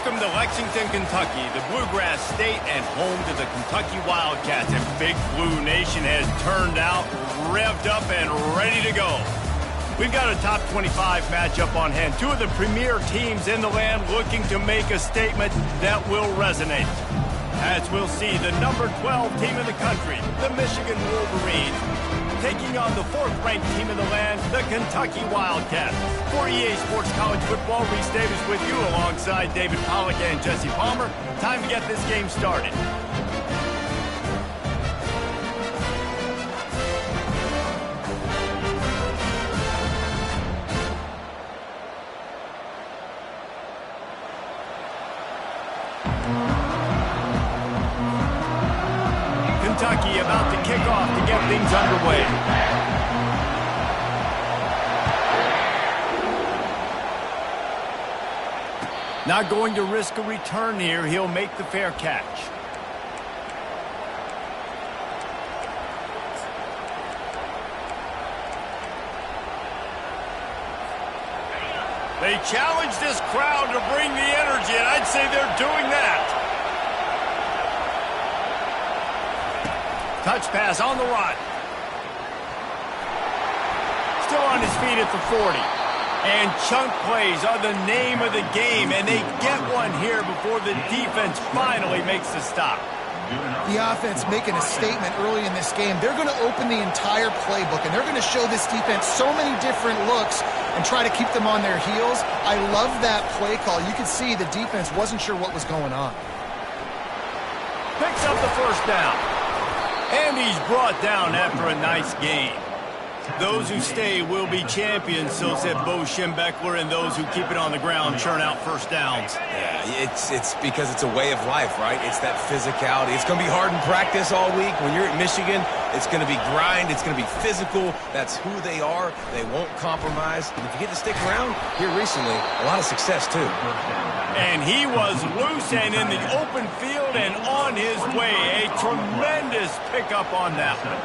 Welcome to Lexington, Kentucky, the Bluegrass State and home to the Kentucky Wildcats. And Big Blue Nation has turned out, revved up, and ready to go. We've got a top 25 matchup on hand. Two of the premier teams in the land looking to make a statement that will resonate. As we'll see, the number 12 team in the country, the Michigan Wolverines, taking on the fourth-ranked team in the land, the Kentucky Wildcats. For EA Sports College Football, Reese Davis with you alongside David Pollack and Jesse Palmer. Time to get this game started. Kentucky about to kick off to get things underway. Not going to risk a return here. He'll make the fair catch. They challenge this crowd to bring the energy, and I'd say they're doing that. Touch pass on the run. Still on his feet at the 40. And chunk plays are the name of the game, and they get one here before the defense finally makes the stop. The offense making a statement early in this game. They're going to open the entire playbook, and they're going to show this defense so many different looks and try to keep them on their heels. I love that play call. You could see the defense wasn't sure what was going on. Picks up the first down. And he's brought down after a nice game. Those who stay will be champions, so said Bo Schembechler, and those who keep it on the ground churn out first downs. Yeah, it's because it's a way of life, right? It's that physicality. It's going to be hard in practice all week. When you're at Michigan, it's going to be grind. It's going to be physical. That's who they are. They won't compromise. And if you get to stick around here recently, a lot of success, too. And he was loose and in the open field and on his way. A tremendous pickup on that one.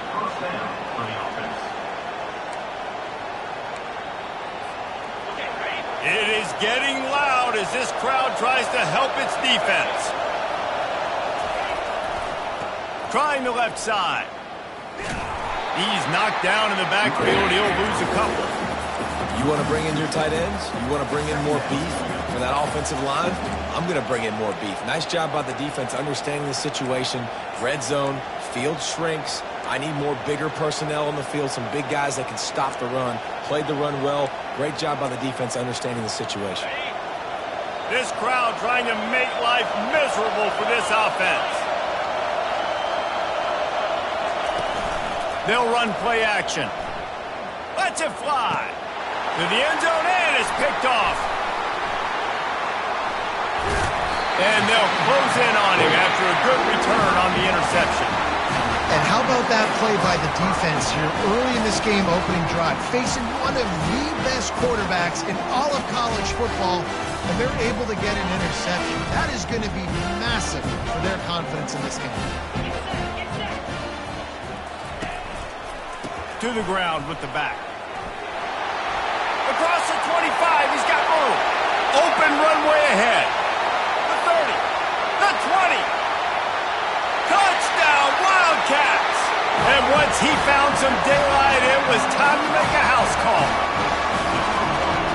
It is getting loud as this crowd tries to help its defense. Trying the left side. He's knocked down in the backfield. He'll lose a couple. You want to bring in your tight ends? You want to bring in more beef for that offensive line? I'm going to bring in more beef. Nice job by the defense understanding the situation. Red zone, field shrinks. I need more bigger personnel on the field, some big guys that can stop the run. Played the run well. Great job by the defense understanding the situation. This crowd trying to make life miserable for this offense. They'll run play action. Lets it fly. To the end zone, and it's picked off. And they'll close in on him after a good return on the interception. And how about that play by the defense here early in this game opening drive, facing one of the best quarterbacks in all of college football, and they're able to get an interception. That is going to be massive for their confidence in this game. To the ground with the back. Across the 25, he's got room. Open runway ahead. The 30, the 20. Touchdown, Wildcats! And once he found some daylight, it was time to make a house call.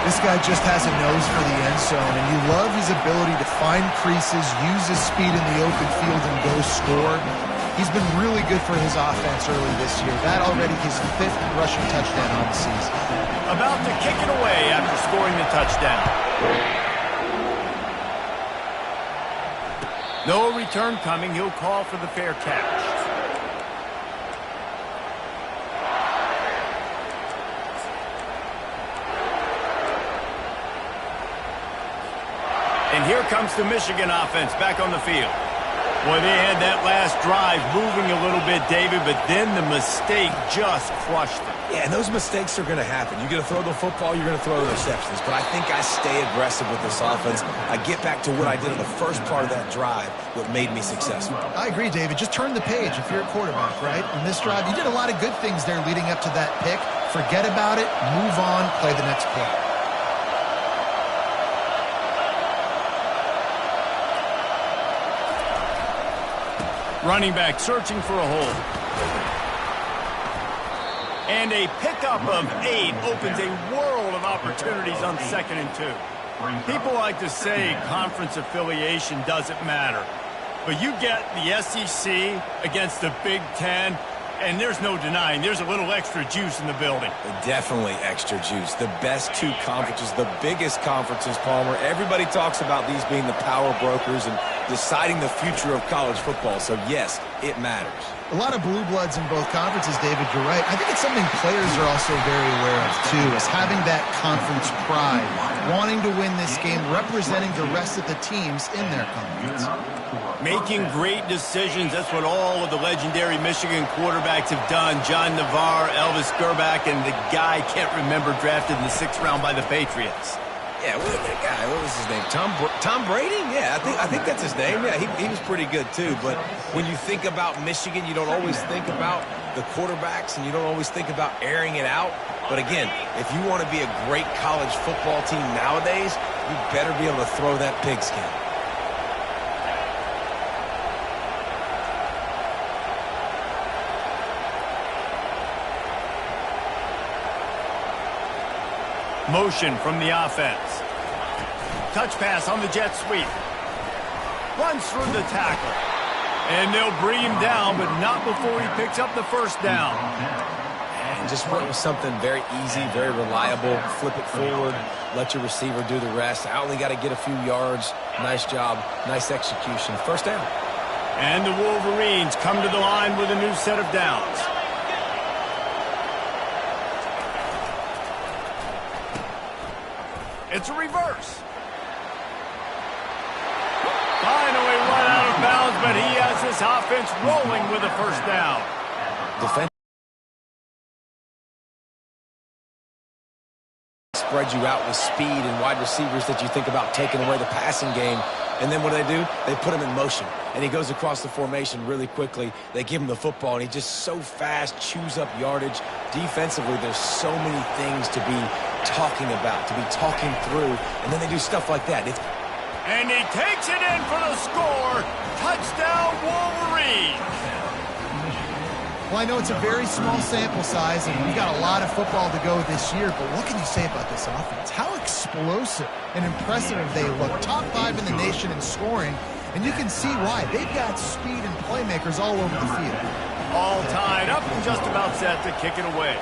This guy just has a nose for the end zone, and you love his ability to find creases, use his speed in the open field, and go score. He's been really good for his offense early this year. That already his 5th rushing touchdown on the season. About to kick it away after scoring the touchdown. No return coming. He'll call for the fair catch. And here comes the Michigan offense back on the field. Boy, they had that last drive moving a little bit, David, but then the mistake just crushed them. Yeah, and those mistakes are going to happen. You're going to throw the football, you're going to throw interceptions. But I think I stay aggressive with this offense. I get back to what I did in the first part of that drive, what made me successful. I agree, David. Just turn the page if you're a quarterback, right? In this drive, you did a lot of good things there leading up to that pick. Forget about it, move on, play the next play. Running back searching for a hole. And a pickup of 8 opens a world of opportunities on 2nd and 2. People like to say conference affiliation doesn't matter. But you get the SEC against the Big Ten, and there's no denying there's a little extra juice in the building. Definitely extra juice. The best 2 conferences, the biggest conferences, Palmer. Everybody talks about these being the power brokers and deciding the future of college football. So, yes, it matters. A lot of blue bloods in both conferences, David, you're right. I think it's something players are also very aware of, too, is having that conference pride, wanting to win this game, representing the rest of the teams in their conference. Making great decisions, that's what all of the legendary Michigan quarterbacks have done. John Navarre, Elvis Gerbach, and the guy I can't remember drafted in the 6th round by the Patriots. Yeah, that guy, what was his name? Tom Brady? Yeah, I think that's his name. Yeah, he was pretty good, too. But when you think about Michigan, you don't always think about the quarterbacks, and you don't always think about airing it out. But again, if you want to be a great college football team nowadays, you better be able to throw that pigskin. Motion from the offense. Touch pass on the jet sweep. Runs through the tackle. And they'll bring him down, but not before he picks up the first down. And just went with something very easy, very reliable. Flip it forward. Let your receiver do the rest. I only got to get a few yards. Nice job. Nice execution. First down. And the Wolverines come to the line with a new set of downs. It's a reverse. Finally run out of bounds, but he has this offense rolling with a first down. Defense spread you out with speed and wide receivers that you think about taking away the passing game. And then what do? They put him in motion. And he goes across the formation really quickly. They give him the football, and he just so fast chews up yardage. Defensively, there's so many things to be talking about, to be talking through. And then they do stuff like that. And he takes it in for the score. Touchdown, Wolverines. Well, I know it's a very small sample size, and we've got a lot of football to go this year, but what can you say about this offense? How explosive and impressive they look. Top 5 in the nation in scoring, and you can see why. They've got speed and playmakers all over the field. All tied up and just about set to kick it away.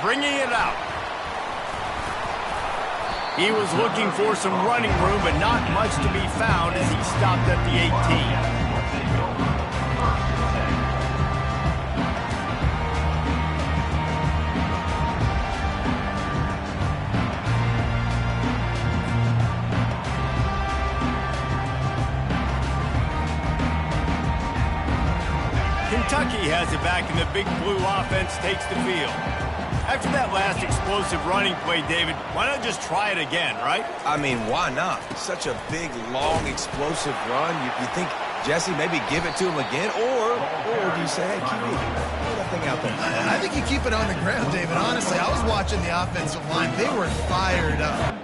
Bringing it out. He was looking for some running room, but not much to be found as he stopped at the 18. Kentucky has it back, and the Big Blue offense takes the field. After that last explosive running play, David, why not just try it again, right? I mean, why not? Such a big, long, explosive run. You think, Jesse, maybe give it to him again? Or do you say, hey, QB, throw that thing out there? I think you keep it on the ground, David. Honestly, I was watching the offensive line. They were fired up.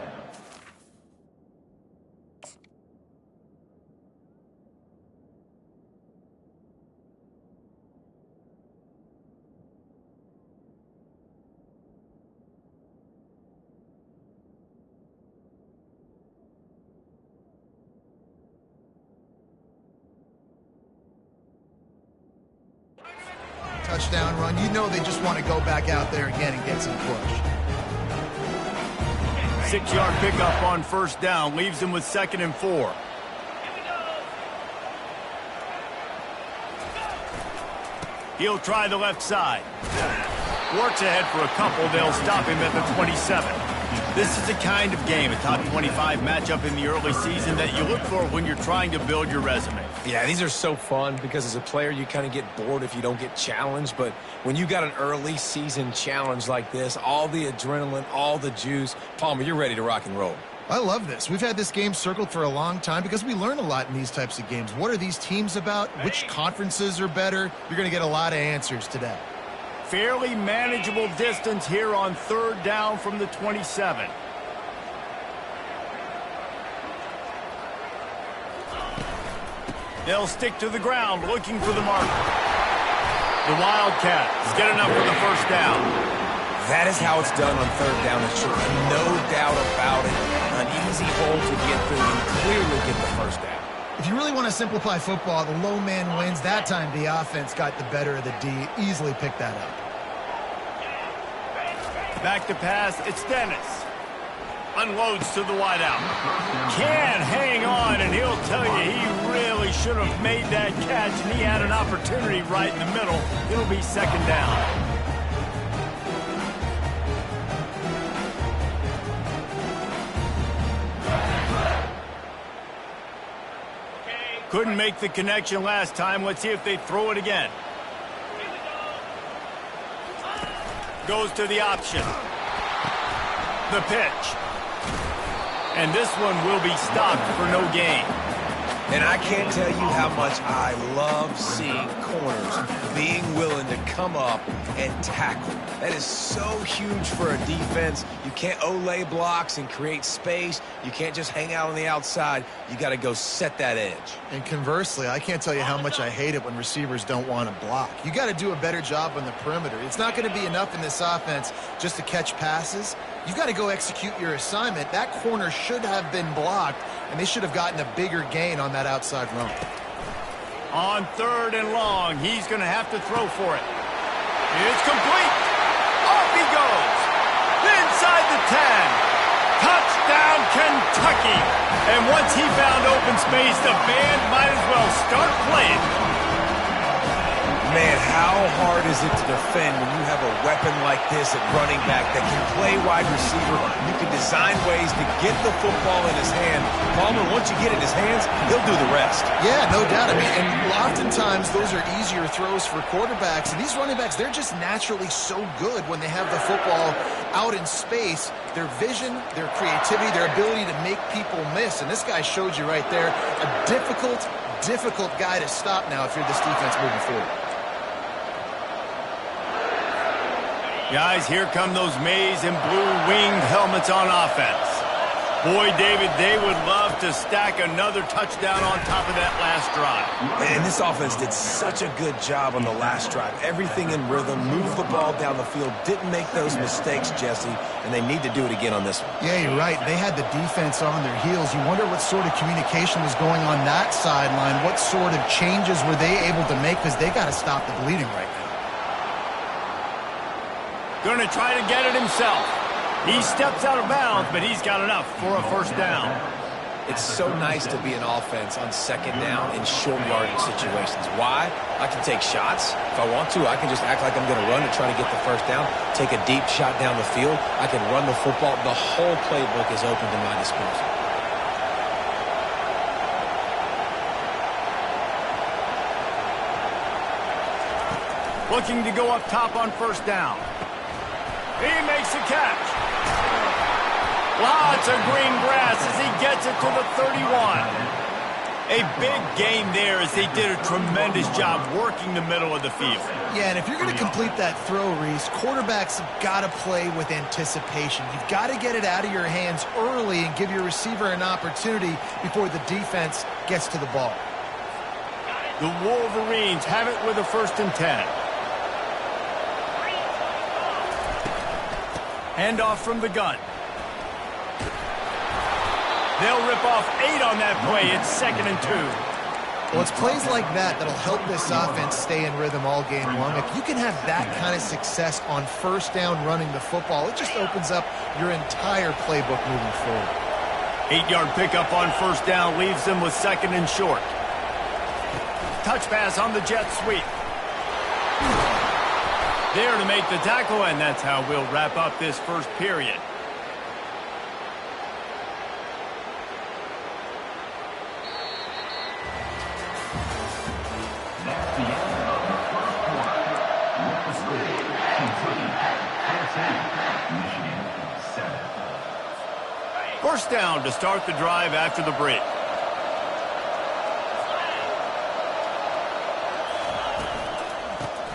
Touchdown run. You know they just want to go back out there again and get some push. 6-yard pickup on first down. Leaves them with 2nd and 4. He'll try the left side. Works ahead for a couple. They'll stop him at the 27. This is the kind of game, a top 25 matchup in the early season, that you look for when you're trying to build your resume. Yeah, these are so fun because as a player, you kind of get bored if you don't get challenged. But when you got an early season challenge like this, all the adrenaline, all the juice, Palmer, you're ready to rock and roll. I love this. We've had this game circled for a long time because we learn a lot in these types of games. What are these teams about? Which conferences are better? You're going to get a lot of answers today. Fairly manageable distance here on 3rd down from the 27. They'll stick to the ground looking for the mark. The Wildcats get enough for the first down. That is how it's done on third down and short. No doubt about it. An easy hole to get through and clearly get the first down. If you really want to simplify football, the low man wins. That time the offense got the better of the D. Easily picked that up. Back to pass, it's Dennis. Unloads to the wideout. Can hang on, and he'll tell you he really should have made that catch, and he had an opportunity right in the middle. It'll be second down. Couldn't make the connection last time. Let's see if they throw it again. Goes to the option. The pitch. And this one will be stopped for no gain. And I can't tell you how much I love seeing corners being willing to come up and tackle. That is so huge for a defense. You can't olay blocks and create space. You can't just hang out on the outside. You got to go set that edge. And conversely, I can't tell you how much I hate it when receivers don't want to block. You got to do a better job on the perimeter. It's not going to be enough in this offense just to catch passes. You've got to go execute your assignment. That corner should have been blocked, and they should have gotten a bigger gain on that outside run. On third and long, he's going to have to throw for it. It's complete. Off he goes. Inside the 10. Touchdown, Kentucky. And once he found open space, the band might as well start playing. Man, how hard is it to defend when you have a weapon like this at running back that can play wide receiver? You can design ways to get the football in his hand. Palmer, once you get it in his hands, he'll do the rest. Yeah, no doubt. I mean, and oftentimes those are easier throws for quarterbacks. And these running backs, they're just naturally so good when they have the football out in space. Their vision, their creativity, their ability to make people miss. And this guy showed you right there, a difficult guy to stop now if you're this defense moving forward. Guys, here come those maize and blue winged helmets on offense. Boy, David, they would love to stack another touchdown on top of that last drive. And this offense did such a good job on the last drive. Everything in rhythm, moved the ball down the field, didn't make those mistakes, Jesse, and they need to do it again on this one. Yeah, you're right. They had the defense on their heels. You wonder what sort of communication was going on that sideline. What sort of changes were they able to make, because they got to stop the bleeding right now. Going to try to get it himself. He steps out of bounds, but he's got enough for a first down. It's so nice to be an offense on second down in short yardage situations. Why? I can take shots. If I want to, I can just act like I'm going to run and try to get the first down, take a deep shot down the field. I can run the football. The whole playbook is open to my disposal. Looking to go up top on first down. He makes a catch. Lots of green grass as he gets it to the 31. A big gain there as they did a tremendous job working the middle of the field. Yeah, and if you're going to complete that throw, Reese, quarterbacks have got to play with anticipation. You've got to get it out of your hands early and give your receiver an opportunity before the defense gets to the ball. The Wolverines have it with a 1st and 10. Handoff from the gun. They'll rip off 8 on that play. It's 2nd and 2. Well, it's plays like that that'll help this offense stay in rhythm all game long. If you can have that kind of success on first down running the football, it just opens up your entire playbook moving forward. 8-yard pickup on first down leaves them with 2nd and short. Touch pass on the jet sweep. There to make the tackle, and that's how we'll wrap up this first period. First down to start the drive after the break.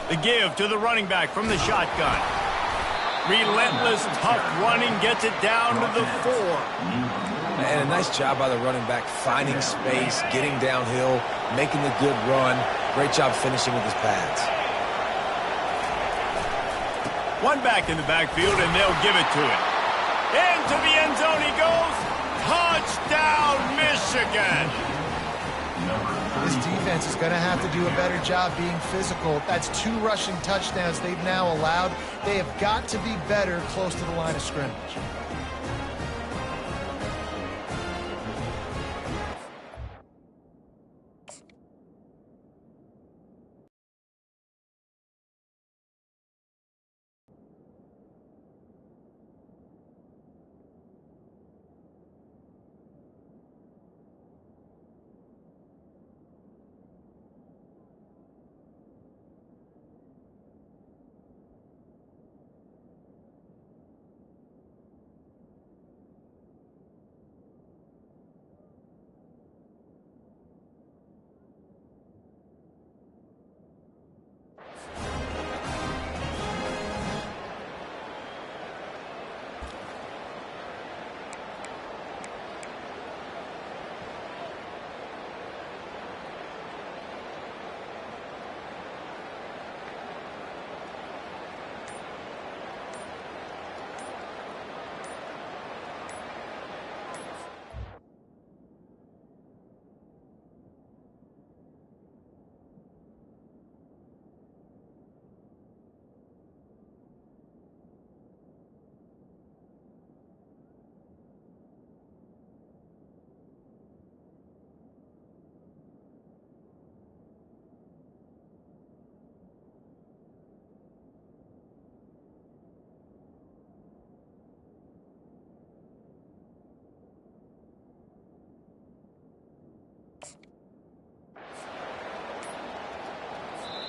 The give to the running back from the shotgun. Relentless, tough running gets it down to the 4. And a nice job by the running back, finding space, getting downhill, making the good run. Great job finishing with his pads. One back in the backfield, and they'll give it to him. Into the end zone he goes. Touchdown, Michigan! This defense is going to have to do a better job being physical. That's 2 rushing touchdowns they've now allowed. They have got to be better close to the line of scrimmage.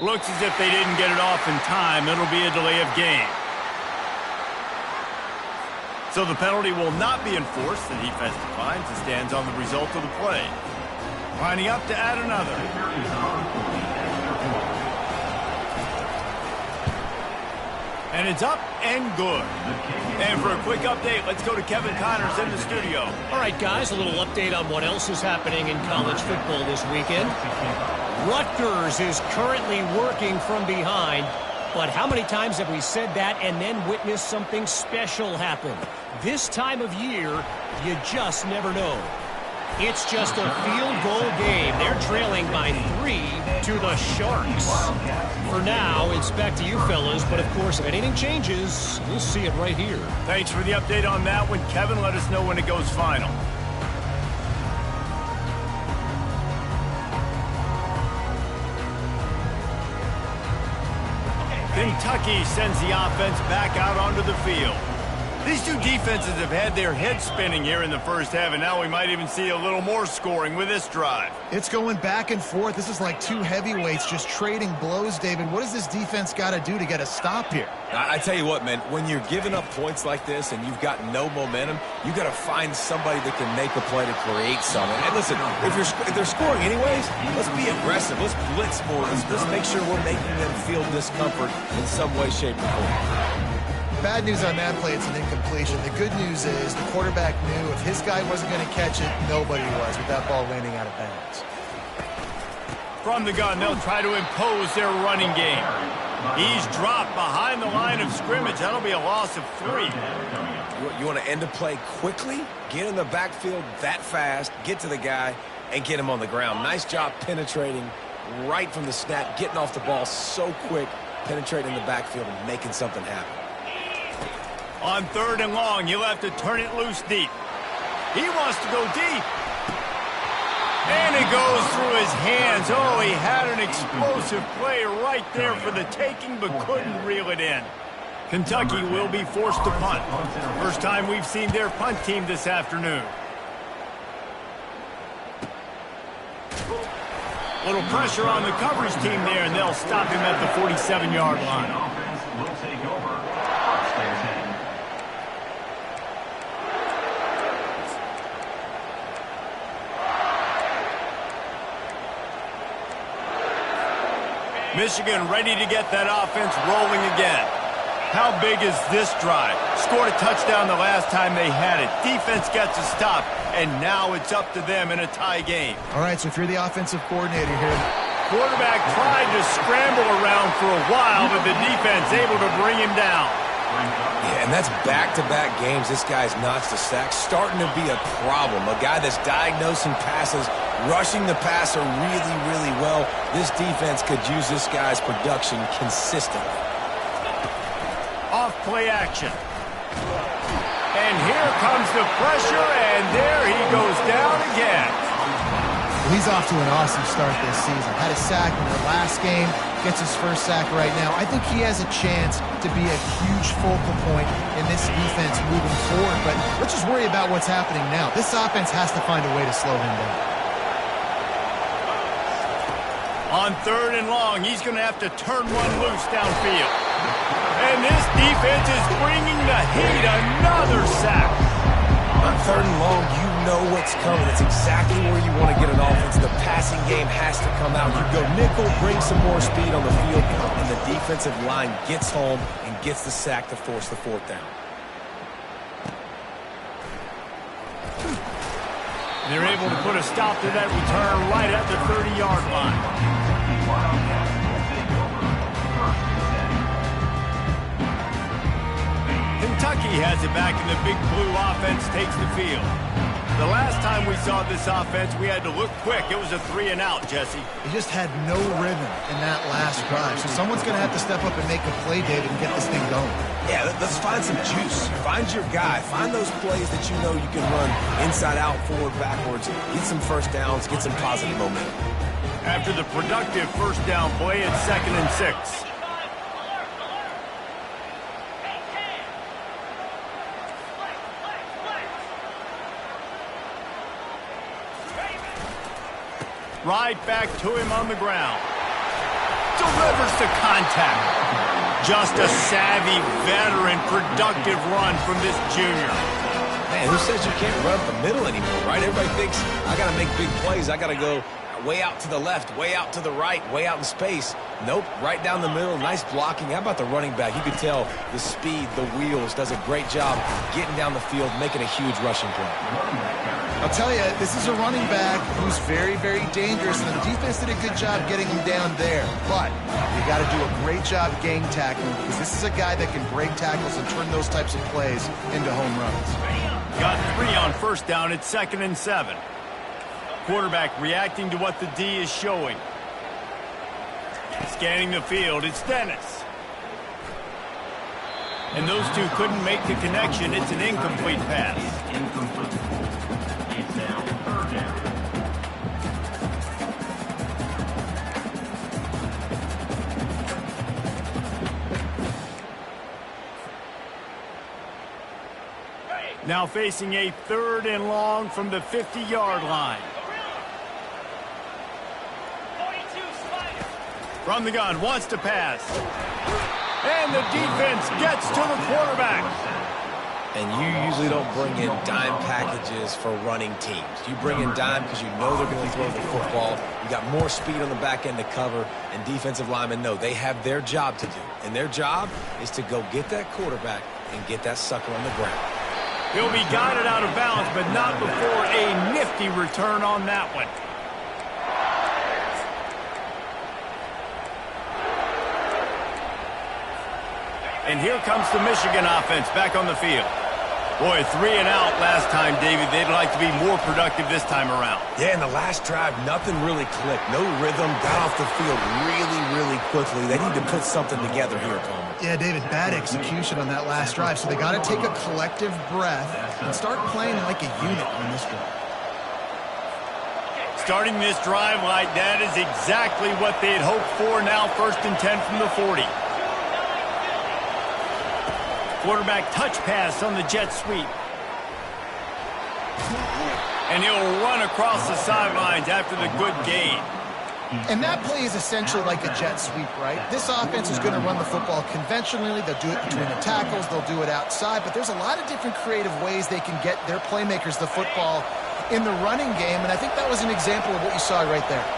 Looks as if they didn't get it off in time. It'll be a delay of game. So the penalty will not be enforced. The defense declines and stands on the result of the play. Lining up to add another. And it's up and good. And for a quick update, let's go to Kevin Connors in the studio. All right, guys, a little update on what else is happening in college football this weekend. Rutgers is currently working from behind, but how many times have we said that and then witnessed something special happen? This time of year, you just never know. It's just a field goal game. They're trailing by 3 to the Sharks. For now, it's back to you fellas, but of course, if anything changes, we'll see it right here. Thanks for the update on that one, Kevin. Let us know when it goes final. Kentucky sends the offense back out onto the field. These two defenses have had their heads spinning here in the first half, and now we might even see a little more scoring with this drive. It's going back and forth. This is like 2 heavyweights just trading blows, David. What does this defense got to do to get a stop here? I tell you what, man, when you're giving up points like this and you've got no momentum, you got to find somebody that can make a play to create something. And listen, if they're scoring anyways, let's be aggressive. Let's blitz more. Let's make sure we're making them feel discomfort in some way, shape, or form. Bad news on that play, it's an incompletion. The good news is the quarterback knew if his guy wasn't going to catch it, nobody was with that ball landing out of bounds. From the gun, they'll try to impose their running game. He's dropped behind the line of scrimmage. That'll be a loss of 3. You want to end a play quickly? Get in the backfield that fast, get to the guy, and get him on the ground. Nice job penetrating right from the snap, getting off the ball so quick, penetrating the backfield and making something happen. On 3rd and long, he'll have to turn it loose deep. He wants to go deep. And it goes through his hands. Oh, he had an explosive play right there for the taking, but couldn't reel it in. Kentucky will be forced to punt. First time we've seen their punt team this afternoon. Little pressure on the coverage team there, and they'll stop him at the 47-yard line. Michigan ready to get that offense rolling again. How big is this drive? Scored a touchdown the last time they had it. Defense gets a stop, and now it's up to them in a tie game. All right, so if you're the offensive coordinator here, quarterback tried to scramble around for a while, but the defense able to bring him down. Yeah, and that's back-to-back games. This guy's notched a sack, starting to be a problem. A guy that's diagnosing passes, rushing the passer really, really well. This defense could use this guy's production consistently. Off play action. And here comes the pressure, and there he goes down again. well, he's off to an awesome start this season. Had a sack in the last game, gets his first sack right now. I think he has a chance to be a huge focal point in this defense moving forward, but let's just worry about what's happening now. This offense has to find a way to slow him down. On 3rd and long, he's going to have to turn one loose downfield. And this defense is bringing the heat. Another sack. On 3rd and long, you know what's coming. It's exactly where you want to get an offense. The passing game has to come out. You go nickel, bring some more speed on the field, and the defensive line gets home and gets the sack to force the 4th down. They're able to put a stop to that return right at the 30-yard line. Kentucky has it back, and the Big Blue offense takes the field. The last time we saw this offense, we had to look quick. It was a 3-and-out, Jesse. He just had no rhythm in that last drive. So someone's going to have to step up and make a play, David, and get this thing going. Yeah, let's find some juice. Find your guy. Find those plays that you know you can run inside out, forward, backwards. Get some first downs. Get some positive momentum. After the productive first down play, it's 2nd and 6. Right back to him on the ground. Delivers to contact. Just a savvy, veteran, productive run from this junior. Man, who says you can't run up the middle anymore, right? Everybody thinks, I got to make big plays. I got to go way out to the left, way out to the right, way out in space. Nope, right down the middle. Nice blocking. How about the running back? You could tell the speed, the wheels, does a great job getting down the field, making a huge rushing play. I'll tell you, this is a running back who's very, very dangerous, and the defense did a good job getting him down there. But you got to do a great job gang tackling, because this is a guy that can break tackles and turn those types of plays into home runs. Got 3 on first down. It's 2nd and 7. Quarterback reacting to what the D is showing. Scanning the field, it's Dennis. And those two couldn't make the connection. It's an incomplete pass. Incomplete. It's down, 3rd down. Now facing a 3rd and long from the 50-yard line. From the gun, wants to pass. And the defense gets to the quarterback. And you usually don't bring in dime packages for running teams. You bring in dime because you know they're going to throw the football. You got more speed on the back end to cover, and defensive linemen know they have their job to do. And their job is to go get that quarterback and get that sucker on the ground. He'll be guided out of bounds, but not before a nifty return on that one. And here comes the Michigan offense back on the field. Boy, 3-and-out last time, David. They'd like to be more productive this time around. Yeah, in the last drive, nothing really clicked. No rhythm, got off the field really, really quickly. They need to put something together here, Palmer. Yeah, David, bad execution on that last drive. So they got to take a collective breath and start playing like a unit on this drive. Starting this drive like that is exactly what they had hoped for. Now 1st and 10 from the 40. Quarterback touch pass on the jet sweep. And he'll run across the sidelines after the good gain. And that play is essentially like a jet sweep, right? This offense is going to run the football conventionally. They'll do it between the tackles. They'll do it outside. But there's a lot of different creative ways they can get their playmakers the football in the running game. And I think that was an example of what you saw right there.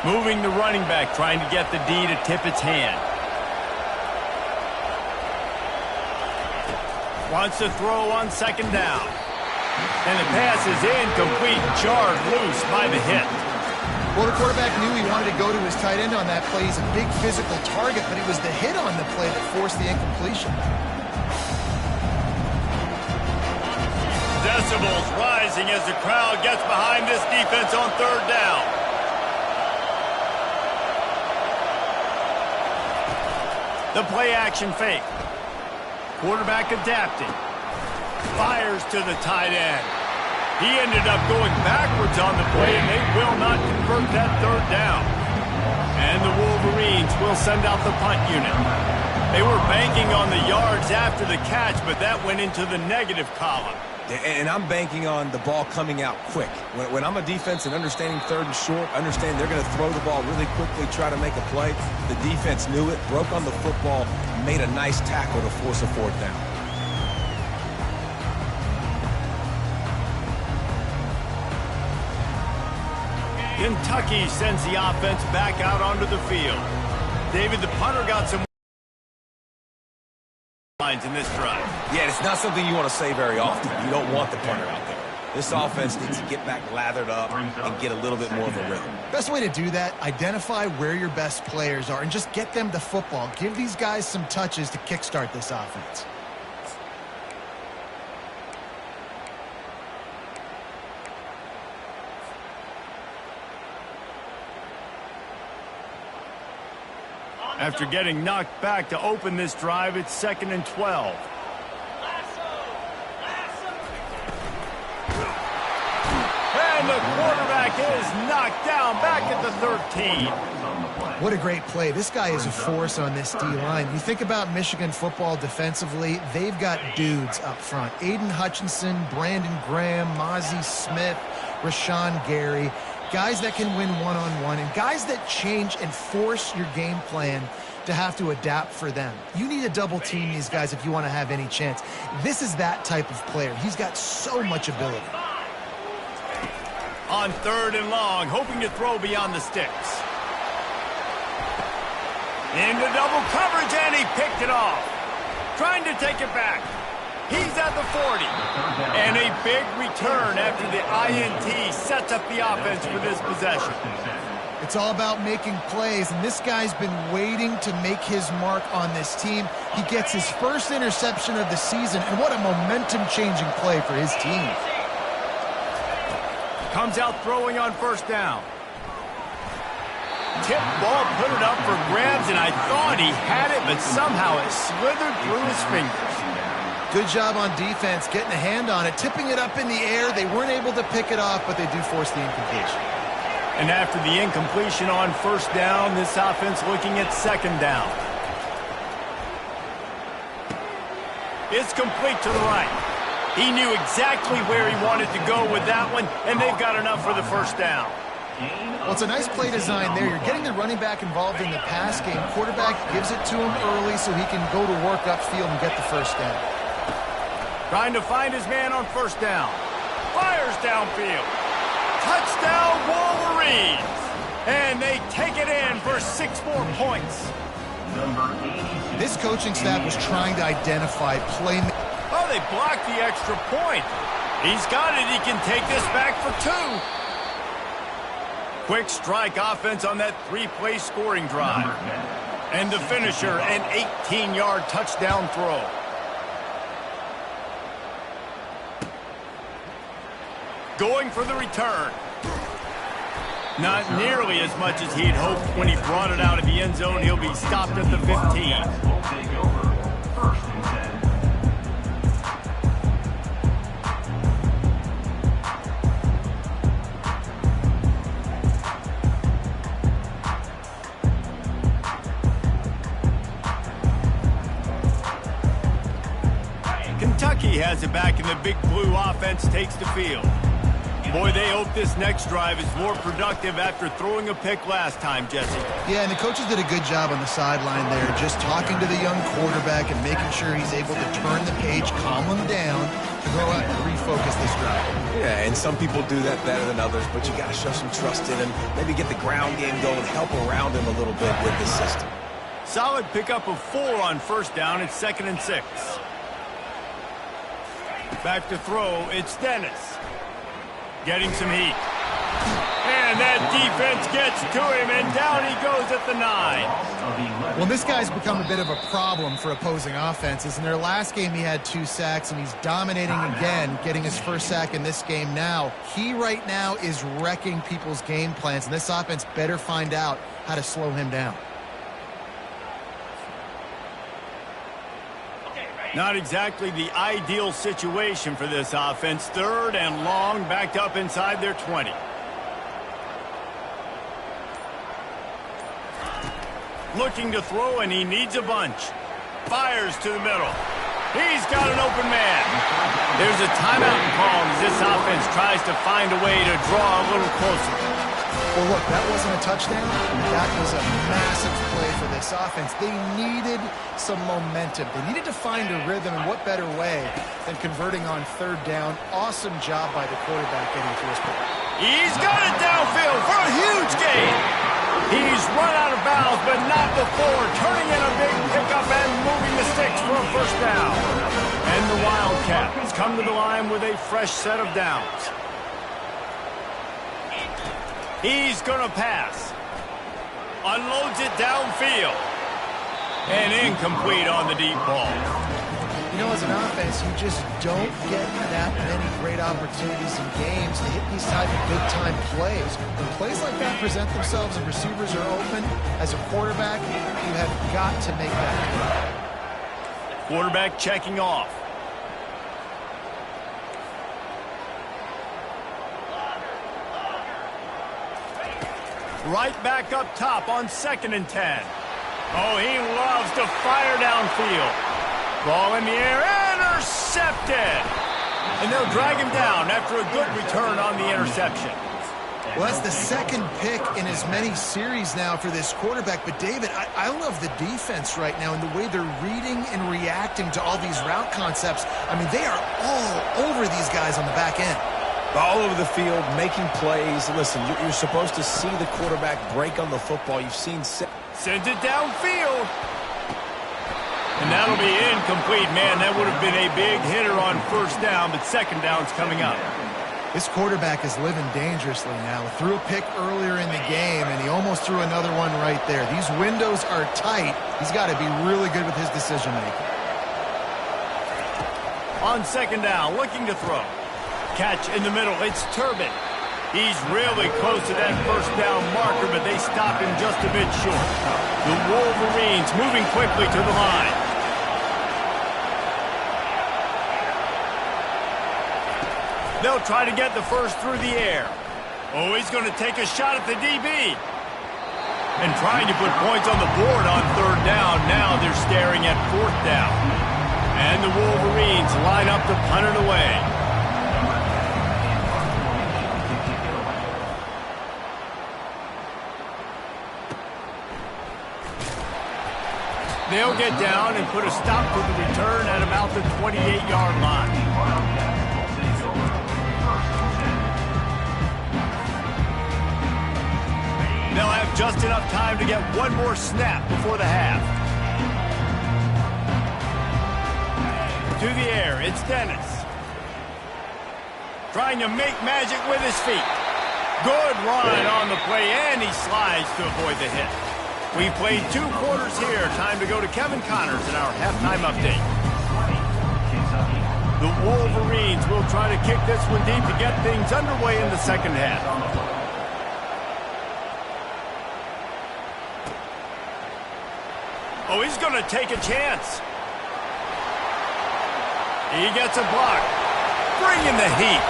Moving the running back, trying to get the D to tip its hand. Wants to throw on second down. And the pass is incomplete, jarred loose by the hit. Well, the quarterback knew he wanted to go to his tight end on that play. He's a big physical target, but it was the hit on the play that forced the incompletion. Decibels rising as the crowd gets behind this defense on third down. The play action fake. Quarterback adapting. Fires to the tight end. He ended up going backwards on the play, and they will not convert that third down. And the Wolverines will send out the punt unit. They were banking on the yards after the catch, but that went into the negative column. And I'm banking on the ball coming out quick. When I'm a defense and understanding third and short, understand they're going to throw the ball really quickly, try to make a play. The defense knew it, broke on the football, made a nice tackle to force a fourth down. Kentucky sends the offense back out onto the field. David, the punter got some lines in this drive. Yeah, it's not something you want to say very often. You don't want the punter out there. This offense needs to get back lathered up and get a little bit more of a rhythm. Best way to do that, identify where your best players are and just get them the football. Give these guys some touches to kickstart this offense. After getting knocked back to open this drive, it's 2nd and 12. And the quarterback is knocked down back at the 13. What a great play. This guy is a force on this D-line. You think about Michigan football defensively, they've got dudes up front. Aiden Hutchinson, Brandon Graham, Mozzie Smith, Rashawn Gary. Guys that can win one-on-one and guys that change and force your game plan to have to adapt for them. You need to double team these guys if you want to have any chance. This is that type of player. He's got so much ability. On 3rd and long, hoping to throw beyond the sticks. Into double coverage, and he picked it off. Trying to take it back. He's at the 40. And a big return after the INT sets up the offense for this possession. It's all about making plays, and this guy's been waiting to make his mark on this team. He gets his first interception of the season, and what a momentum-changing play for his team. Comes out throwing on 1st down. Tip ball, put it up for grabs, and I thought he had it, but somehow it slithered through his fingers. Good job on defense, getting a hand on it, tipping it up in the air. They weren't able to pick it off, but they do force the incompletion. And after the incompletion on 1st down, this offense looking at 2nd down. It's complete to the right. He knew exactly where he wanted to go with that one, and they've got enough for the 1st down. Well, it's a nice play design there. You're getting the running back involved in the pass game. Quarterback gives it to him early so he can go to work upfield and get the 1st down. Trying to find his man on 1st down. Fires downfield. Touchdown Wolverines. And they take it in for 6 more points. This coaching staff was trying to identify play. Oh, they blocked the extra point. He's got it. He can take this back for 2. Quick strike offense on that 3-play scoring drive. And the finisher, an 18-yard touchdown throw. Going for the return. Not nearly as much as he'd hoped when he brought it out of the end zone. He'll be stopped at the 15. Kentucky has it back, and the Big Blue offense takes the field. Boy, they hope this next drive is more productive after throwing a pick last time, Jesse. Yeah, and the coaches did a good job on the sideline there, just talking to the young quarterback and making sure he's able to turn the page, calm him down, to go out and refocus this drive. Yeah, and some people do that better than others, but you got to show some trust in him. Maybe get the ground game going, help around him a little bit with the system. Solid pickup of 4 on first down. It's 2nd and 6. Back to throw. It's Dennis. Getting some heat. And that defense gets to him, and down he goes at the 9. Well, this guy's become a bit of a problem for opposing offenses. In their last game, he had 2 sacks, and he's dominating again, getting his first sack in this game now. He right now is wrecking people's game plans, and this offense better find out how to slow him down. Not exactly the ideal situation for this offense. 3rd and long, backed up inside their 20. Looking to throw, and he needs a bunch. Fires to the middle. He's got an open man. There's a timeout call as this offense tries to find a way to draw a little closer. Well, look, that wasn't a touchdown. That was a massive play for this offense. They needed some momentum. They needed to find a rhythm, and what better way than converting on 3rd down. Awesome job by the quarterback getting to his point. He's got it downfield for a huge gain. He's run out of bounds, but not before turning in a big pickup and moving the sticks for a first down. And the Wildcats come to the line with a fresh set of downs. He's going to pass. Unloads it downfield. And incomplete on the deep ball. You know, as an offense, you just don't get that many great opportunities in games to hit these type of big-time plays. When plays like that present themselves and receivers are open, as a quarterback, you have got to make that play. Quarterback checking off. Right back up top on 2nd and 10. Oh, he loves to fire downfield. Ball in the air, intercepted! And they'll drag him down after a good return on the interception. Well, that's the 2nd pick in as many series now for this quarterback. But, David, I love the defense right now and the way they're reading and reacting to all these route concepts. I mean, they are all over these guys on the back end. All over the field, making plays. Listen, you're supposed to see the quarterback break on the football. You've seen... Sends it downfield. And that'll be incomplete. Man, that would have been a big hitter on first down, but 2nd down's coming up. This quarterback is living dangerously now. Threw a pick earlier in the game, and he almost threw another one right there. These windows are tight. He's got to be really good with his decision-making. On 2nd down, looking to throw. Catch in the middle. It's Turbin. He's really close to that first down marker, but they stop him just a bit short. The Wolverines moving quickly to the line. They'll try to get the first through the air. Oh, he's going to take a shot at the DB. And trying to put points on the board on 3rd down. Now they're staring at 4th down. And the Wolverines line up to punt it away. They'll get down and put a stop to the return at about the 28-yard line. They'll have just enough time to get one more snap before the half. To the air, it's Dennis. Trying to make magic with his feet. Good run on the play, and he slides to avoid the hit. We've played 2 quarters here. Time to go to Kevin Connors in our halftime update. The Wolverines will try to kick this one deep to get things underway in the 2nd half. Oh, he's going to take a chance. He gets a block. Bringing the heat.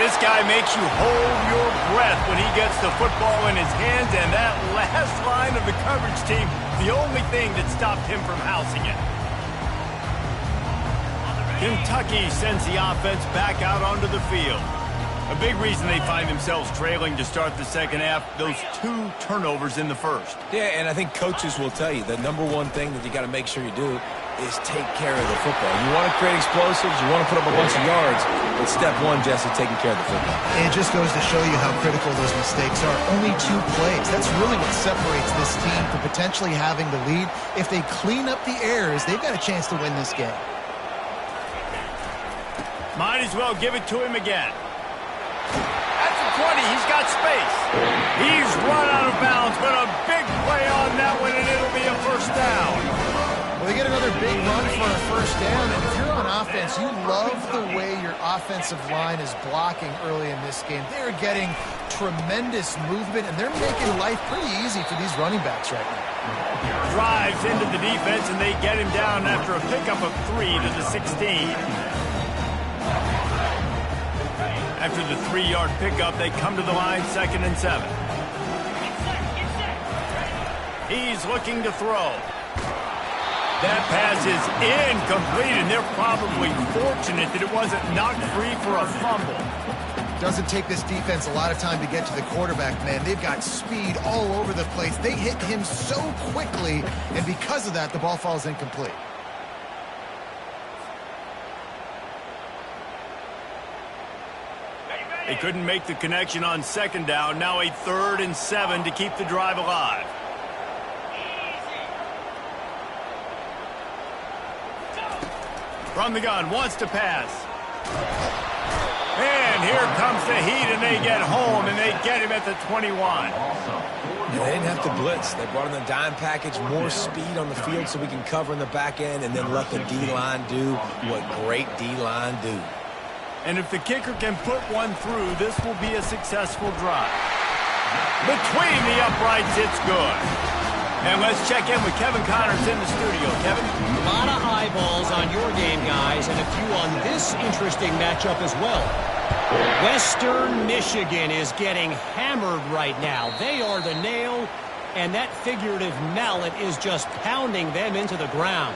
This guy makes you hold your breath when he gets the football in his hands, and that last line of the coverage team, the only thing that stopped him from housing it. Kentucky sends the offense back out onto the field. A big reason they find themselves trailing to start the 2nd half, those 2 turnovers in the first. Yeah, and I think coaches will tell you the number one thing that you got to make sure you do is take care of the football. You want to create explosives, you want to put up a bunch of yards, but step one, Jesse, taking care of the football. It just goes to show you how critical those mistakes are. Only 2 plays. That's really what separates this team from potentially having the lead. If they clean up the errors, they've got a chance to win this game. Might as well give it to him again. At the 20, he's got space. He's run out of bounds, but a big play on that one, and it'll be a first down. Well, they get another big run for a first down, and if you're on offense, you love the way your offensive line is blocking early in this game. They're getting tremendous movement, and they're making life pretty easy for these running backs right now. Drives into the defense, and they get him down after a pickup of 3 to the 16. After the 3-yard pickup, they come to the line, 2nd and 7. He's looking to throw. That pass is incomplete, and they're probably fortunate that it wasn't knocked free for a fumble. Doesn't take this defense a lot of time to get to the quarterback, man. They've got speed all over the place. They hit him so quickly, and because of that, the ball falls incomplete. They couldn't make the connection on 2nd down. Now a 3rd and 7 to keep the drive alive. From the gun, wants to pass. And here comes the heat, and they get home, and they get him at the 21. And they didn't have to blitz. They brought in the dime package, more speed on the field so we can cover in the back end, and then let the D-line do what great D-line do. And if the kicker can put one through, this will be a successful drive. Between the uprights, it's good. And let's check in with Kevin Connors in the studio. Kevin? A lot of eyeballs on your game, guys, and a few on this interesting matchup as well. Western Michigan is getting hammered right now. They are the nail, and that figurative mallet is just pounding them into the ground.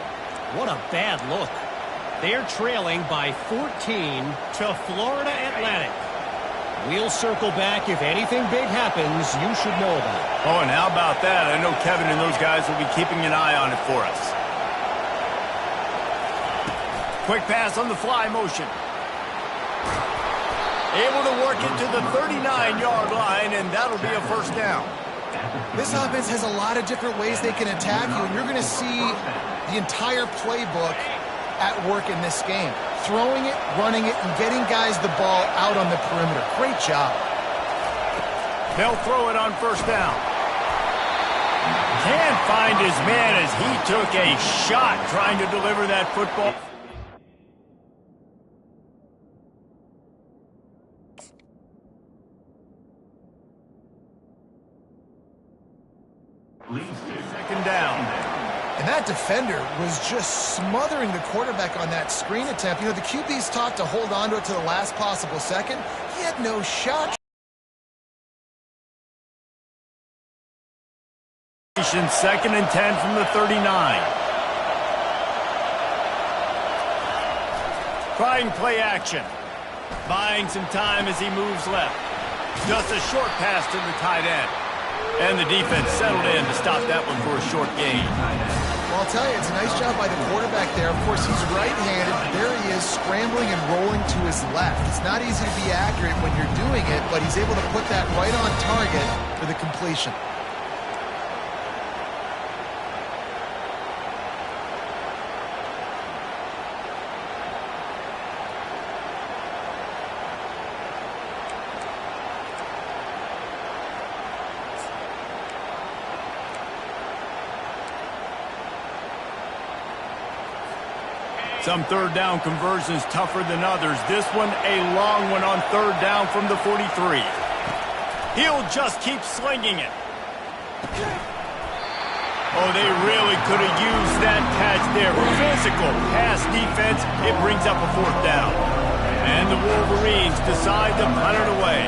What a bad look. They're trailing by 14 to Florida Atlantic. We'll circle back. If anything big happens, you should know about it. Oh, and how about that? I know Kevin and those guys will be keeping an eye on it for us. Quick pass on the fly motion. Able to work it to the 39-yard line, and that'll be a first down. This offense has a lot of different ways they can attack you, and you're going to see the entire playbook at work in this game. Throwing it, running it, and getting guys the ball out on the perimeter. Great job. They'll throw it on first down. Can't find his man as he took a shot trying to deliver that football. Second down. And that defender was just smothering the quarterback on that screen attempt. You know, the QB's taught to hold on to it to the last possible second. He had no shot. Second and 10 from the 39. Trying play action. Buying some time as he moves left. Just a short pass to the tight end. And the defense settled in to stop that one for a short gain. Well, I'll tell you, it's a nice job by the quarterback there. Of course, he's right-handed. There he is, scrambling and rolling to his left. It's not easy to be accurate when you're doing it, but he's able to put that right on target for the completion. Some third down conversions tougher than others. This one, a long one on third down from the 43. He'll just keep slinging it. Oh, they really could have used that catch there. Physical pass defense. It brings up a fourth down. And the Wolverines decide to punt it away.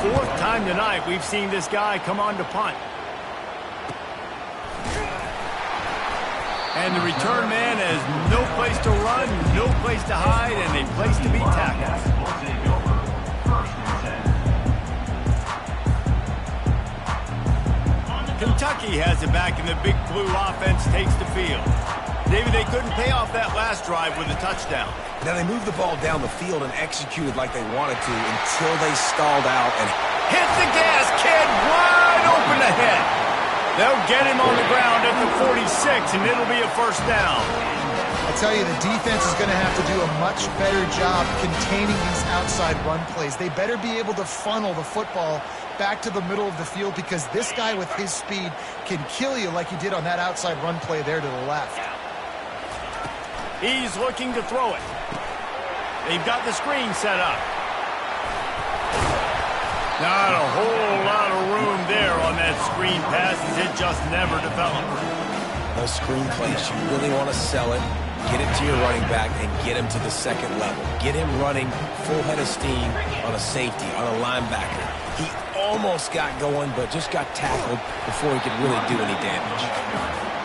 Fourth time tonight we've seen this guy come on to punt. And the return man has no place to run, no place to hide, and a place to be tackled. Kentucky has it back, and the Big Blue offense takes the field. David, they couldn't pay off that last drive with a touchdown. Now they moved the ball down the field and executed like they wanted to until they stalled out and hit the gas, kid, wide open ahead. They'll get him on the ground at the 46, and it'll be a first down. I tell you, the defense is going to have to do a much better job containing these outside run plays. They better be able to funnel the football back to the middle of the field because this guy with his speed can kill you like he did on that outside run play there to the left. He's looking to throw it. They've got the screen set up. Not a whole lot of room there on that screen pass as it just never developed. those screen plays, you really want to sell it, get it to your running back, and get him to the second level. Get him running full head of steam on a safety, on a linebacker. He almost got going, but just got tackled before he could really do any damage.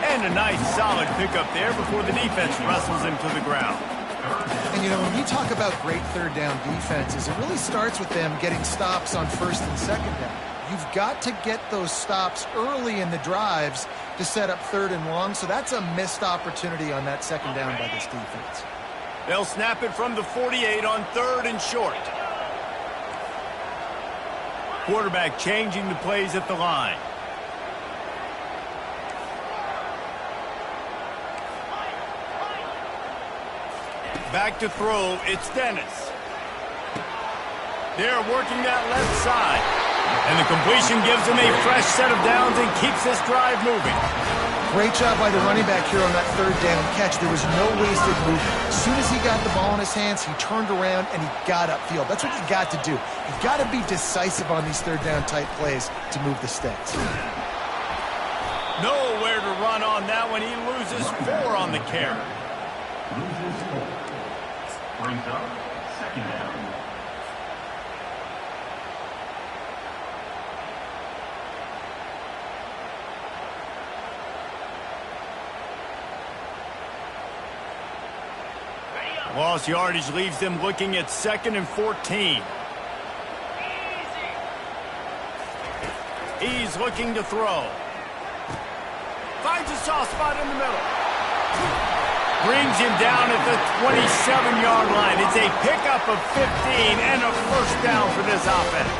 And a nice solid pickup there before the defense wrestles him to the ground. And, you know, when we talk about great third down defenses, it really starts with them getting stops on first and second down. You've got to get those stops early in the drives to set up third and long, so that's a missed opportunity on that second down by this defense. They'll snap it from the 48 on third and short. Quarterback changing the plays at the line. Back to throw, it's Dennis. They're working that left side. And the completion gives him a fresh set of downs and keeps this drive moving. Great job by the running back here on that third down catch. There was no wasted movement. As soon as he got the ball in his hands, he turned around and he got upfield. That's what you got to do. You've got to be decisive on these third down type plays to move the sticks. Nowhere to run on that one. He loses 4 on the carry. Loses 4. Brings up second down. Lost yardage leaves them looking at 2nd and 14. He's looking to throw. Finds a soft spot in the middle. Brings him down at the 27-yard line. It's a pickup of 15 and a first down for this offense.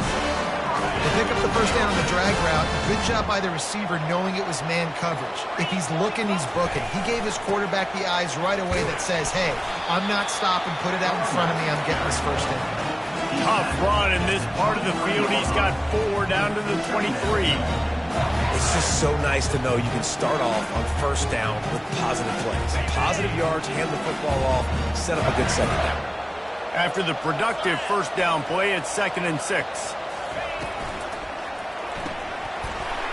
They pick up the first down on the drag route. Good job by the receiver knowing it was man coverage. If he's looking, he's booking. He gave his quarterback the eyes right away that says, hey, I'm not stopping. Put it out in front of me. I'm getting this first down. Tough run in this part of the field. He's got 4 down to the 23. It's just so nice to know you can start off on first down with positive plays. Positive yards, hand the football off, set up a good second down. After the productive first down play, it's 2nd and 6.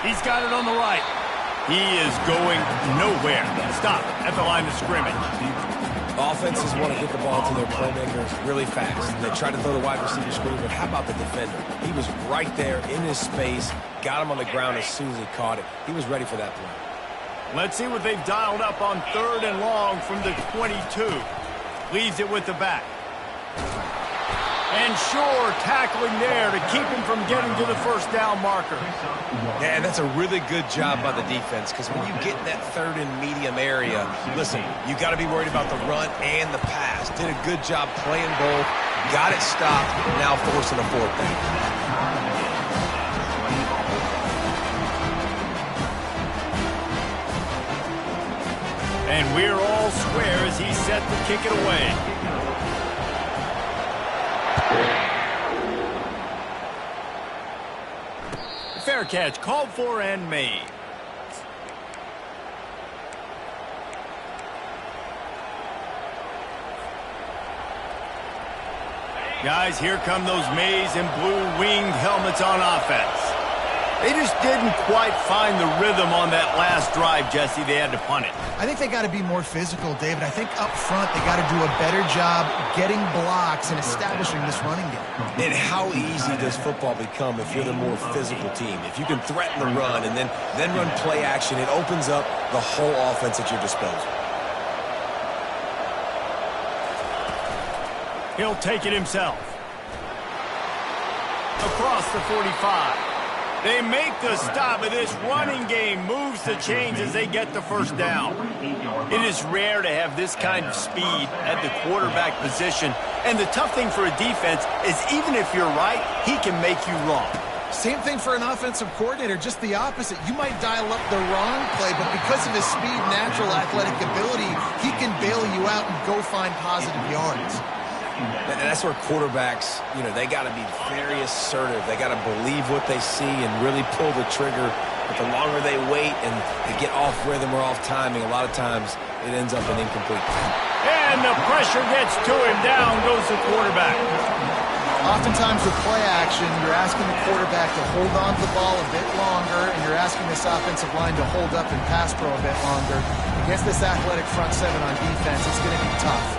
He's got it on the right. He is going nowhere. Stop at the line of scrimmage. Offenses want to get the ball to their playmakers really fast. And they try to throw the wide receiver screen, but how about the defender? He was right there in his space, got him on the ground as soon as he caught it. He was ready for that play. Let's see what they've dialed up on 3rd and long from the 22. Leaves it with the back. And sure, tackling there to keep him from getting to the first down marker. Yeah, and that's a really good job by the defense, because when you get in that 3rd and medium area, listen, you got to be worried about the run and the pass. Did a good job playing both, got it stopped, now forcing a 4th down. And we're all square as he's set to kick it away. Fair catch, called for and made. Guys, here come those maize and blue winged helmets on offense. They just didn't quite find the rhythm on that last drive, Jesse. They had to punt it. I think they got to be more physical, David. I think up front they got to do a better job getting blocks and establishing this running game. And how easy does football become if you're the more physical team? If you can threaten the run and then run play action, it opens up the whole offense at your disposal. He'll take it himself. Across the 45. They make the stop, but this running game moves the chains as they get the first down. It is rare to have this kind of speed at the quarterback position, and the tough thing for a defense is even if you're right, he can make you wrong. Same thing for an offensive coordinator, just the opposite. You might dial up the wrong play, but because of his speed, natural athletic ability, he can bail you out and go find positive yards. And that's where quarterbacks, they got to be very assertive. They got to believe what they see and really pull the trigger. But the longer they wait and they get off rhythm or off timing, a lot of times it ends up an incomplete. And the pressure gets to him. Down goes the quarterback. Oftentimes with play action, you're asking the quarterback to hold on to the ball a bit longer, and you're asking this offensive line to hold up and pass pro a bit longer. Against this athletic front seven on defense, it's going to be tough.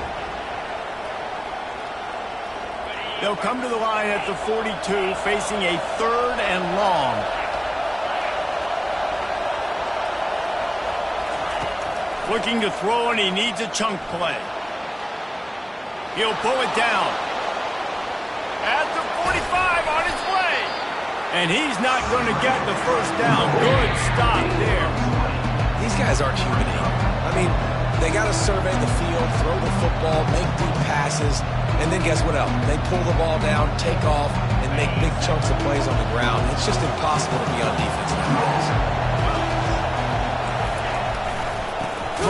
They'll come to the line at the 42, facing a 3rd and long. Looking to throw, and he needs a chunk play. He'll pull it down. At the 45, on his way. And he's not going to get the first down. Good stop there. These guys aren't human. I mean, they got to survey the field, throw the football, make deep passes, and then guess what else? They pull the ball down, take off, and make big chunks of plays on the ground. It's just impossible to be on defense nowadays.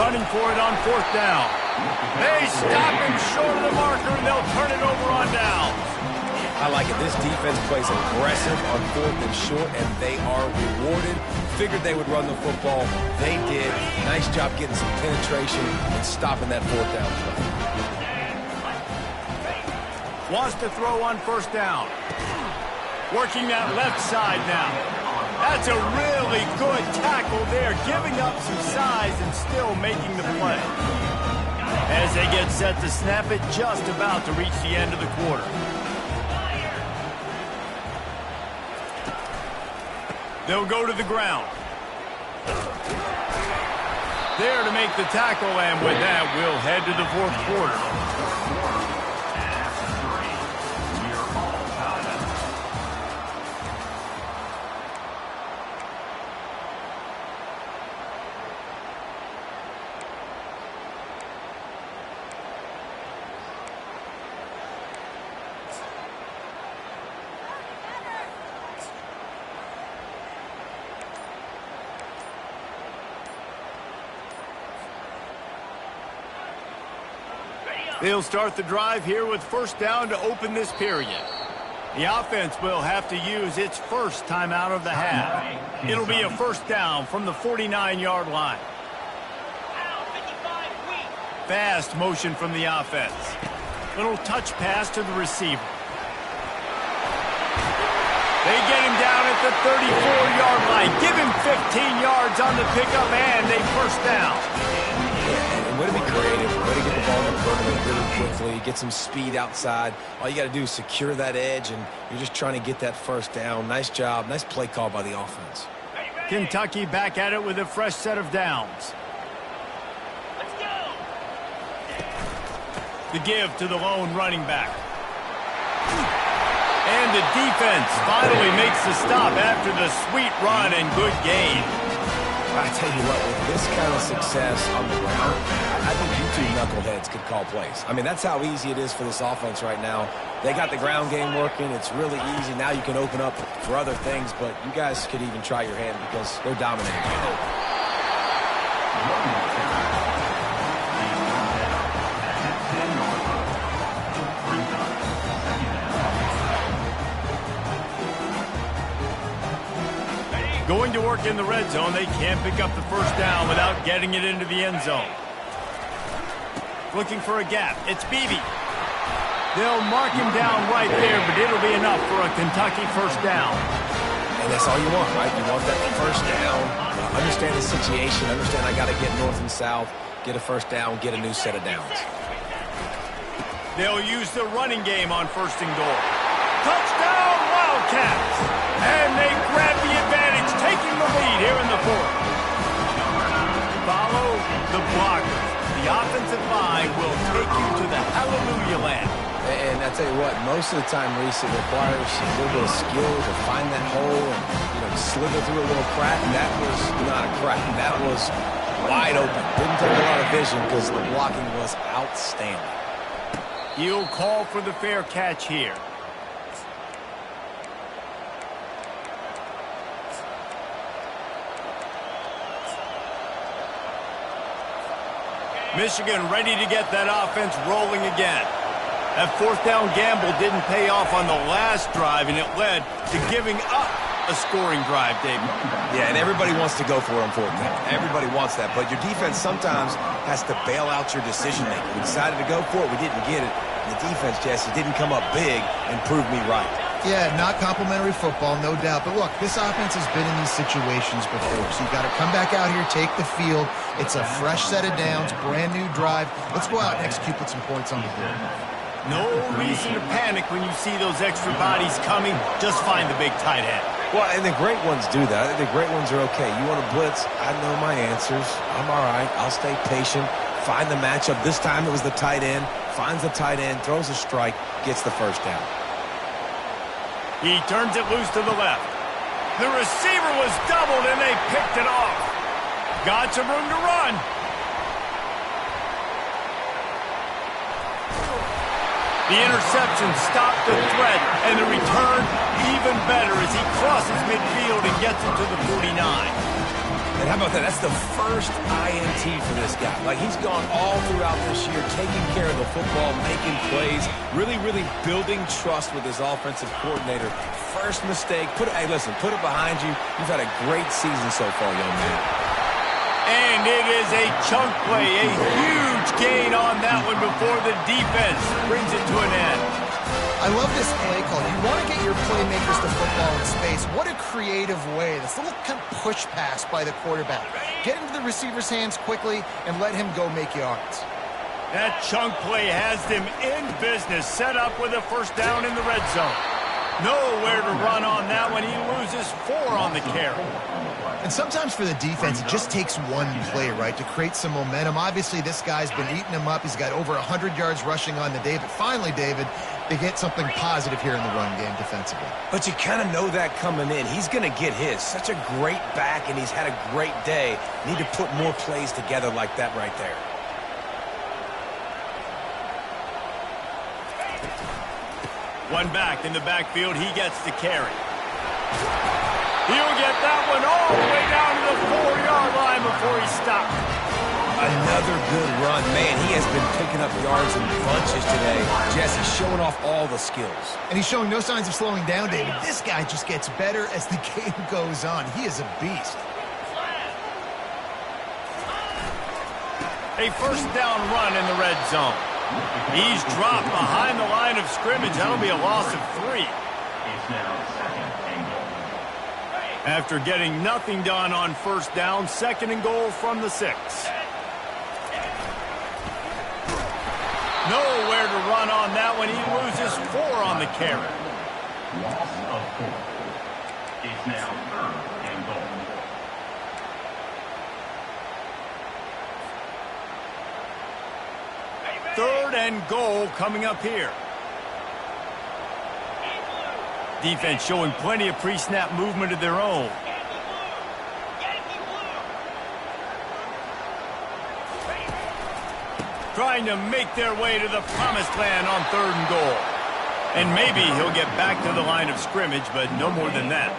Running for it on 4th down. They stop him short of the marker, and they'll turn it over on downs. I like it. This defense plays aggressive on 4th and short, and they are rewarded. Figured they would run the football. They did. Nice job getting some penetration and stopping that 4th down play. Wants to throw on 1st down. Working that left side now. That's a really good tackle there, giving up some size and still making the play. As they get set to snap it, just about to reach the end of the quarter. They'll go to the ground. There to make the tackle, and with that, we'll head to the 4th quarter. They'll start the drive here with 1st down to open this period. The offense will have to use its first timeout of the half. It'll be a 1st down from the 49-yard line. Fast motion from the offense. Little touch pass to the receiver. They get him down at the 34-yard line. Give him 15 yards on the pickup, and a 1st down. Way to be creative, way to get the ball in the perimeter really quickly, get some speed outside. All you got to do is secure that edge, and you're just trying to get that 1st down. Nice job, nice play call by the offense. Kentucky back at it with a fresh set of downs. Let's go. The give to the lone running back. And the defense finally makes the stop after the sweet run and good gain. I tell you what, with this kind of success on the ground, I think you two knuckleheads could call plays. I mean, that's how easy it is for this offense right now. They got the ground game working. It's really easy. Now you can open up for other things, but you guys could even try your hand because they're dominating right now. Going to work in the red zone, they can't pick up the 1st down without getting it into the end zone. Looking for a gap. It's Beebe. They'll mark him down right there, but it'll be enough for a Kentucky 1st down. And that's all you want, right? You want that 1st down. Understand the situation. Understand I got to get north and south, get a 1st down, get a new set of downs. They'll use the running game on 1st and goal. Touchdown, Wildcats! And they grab the advantage, taking the lead here in the 4th. Follow the blockers. The offensive line will take you to the hallelujah land. And I tell you what, most of the time, Reese, it requires a little bit of skill to find that hole and slither through a little crack. That was not a crack. That was wide open. Didn't take a lot of vision because the blocking was outstanding. He'll call for the fair catch here. Michigan ready to get that offense rolling again. That fourth down gamble didn't pay off on the last drive, and it led to giving up a scoring drive, David. Yeah, and everybody wants to go for it on fourth down. Everybody wants that, but your defense sometimes has to bail out your decision-making. We decided to go for it. We didn't get it. The defense, Jesse, didn't come up big and prove me right. Yeah, not complimentary football, no doubt. But look, this offense has been in these situations before, so you got to come back out here, take the field. It's a fresh set of downs, brand new drive. Let's go out and execute, put some points on the board. No reason to panic when you see those extra bodies coming. Just find the big tight end. Well, and the great ones do that. The great ones are okay. You want to blitz? I know my answers. I'm all right. I'll stay patient. Find the matchup. This time it was the tight end. Finds the tight end, throws a strike, gets the first down. He turns it loose to the left. The receiver was doubled, and they picked it off. Got some room to run. The interception stopped the threat, and the return even better as he crosses midfield and gets it to the 49. And how about that? That's the first INT for this guy. Like, he's gone all throughout this year, taking care of the football, making plays, really, really building trust with his offensive coordinator. First mistake. Hey, listen, put it behind you. You've had a great season so far, young man. And it is a chunk play, a huge gain on that one before the defense brings it to an end. I love this play call. You want to get your playmakers to football in space. What a creative way. This little kind of push pass by the quarterback. Get into the receiver's hands quickly and let him go make yards. That chunk play has them in business, set up with a first down in the red zone. Nowhere to run on that one. He loses 4 on the carry. And sometimes for the defense, it just takes one play, right, to create some momentum. Obviously, this guy's been eating him up. He's got over 100 yards rushing on the day. But finally, David, they get something positive here in the run game defensively. But you kind of know that coming in. He's going to get his. Such a great back, and he's had a great day. Need to put more plays together like that right there. One back in the backfield. He gets the carry. He'll get that one all the way down to the 4-yard line before he stops. Another good run. Man, he has been picking up yards in bunches today. Jesse showing off all the skills. And he's showing no signs of slowing down, David. This guy just gets better as the game goes on. He is a beast. A first down run in the red zone. He's dropped behind the line of scrimmage. That'll be a loss of 3. It's now second and goal. After getting nothing done on first down, second and goal from the 6. Nowhere to run on that one. He loses 4 on the carry. Loss of 4. It's now third and goal. Third and goal coming up here. Defense showing plenty of pre-snap movement of their own. Trying to make their way to the promised land on third and goal. And maybe he'll get back to the line of scrimmage, but no more than that.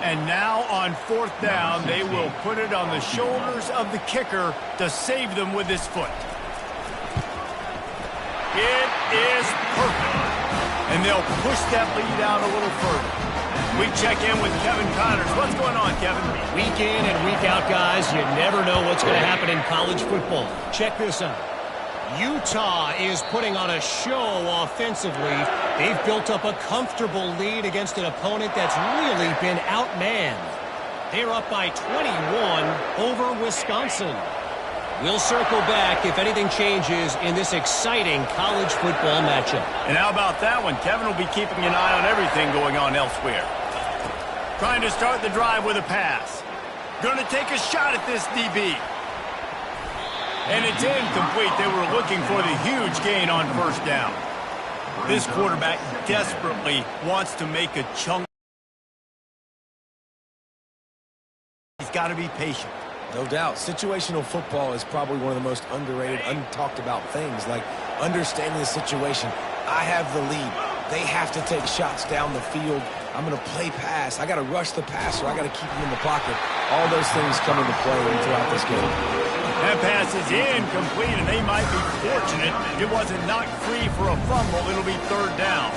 And now on fourth down, they will put it on the shoulders of the kicker to save them with his foot. It is perfect. And they'll push that lead out a little further. We check in with Kevin Connors. What's going on, Kevin? Week in and week out, guys, you never know what's going to happen in college football. Check this out. Utah is putting on a show offensively. They've built up a comfortable lead against an opponent that's really been outmanned. They're up by 21 over Wisconsin. We'll circle back if anything changes in this exciting college football matchup. And how about that one? Kevin will be keeping an eye on everything going on elsewhere. Trying to start the drive with a pass. Going to take a shot at this DB. And it's incomplete. They were looking for the huge gain on first down. This quarterback desperately wants to make a chunk. He's got to be patient. No doubt. Situational football is probably one of the most underrated, untalked about things, like understanding the situation. I have the lead. They have to take shots down the field. I'm going to play pass. I got to rush the passer. I got to keep him in the pocket. All those things come into play throughout this game. That pass is incomplete, and they might be fortunate it wasn't knocked free for a fumble. It'll be third down.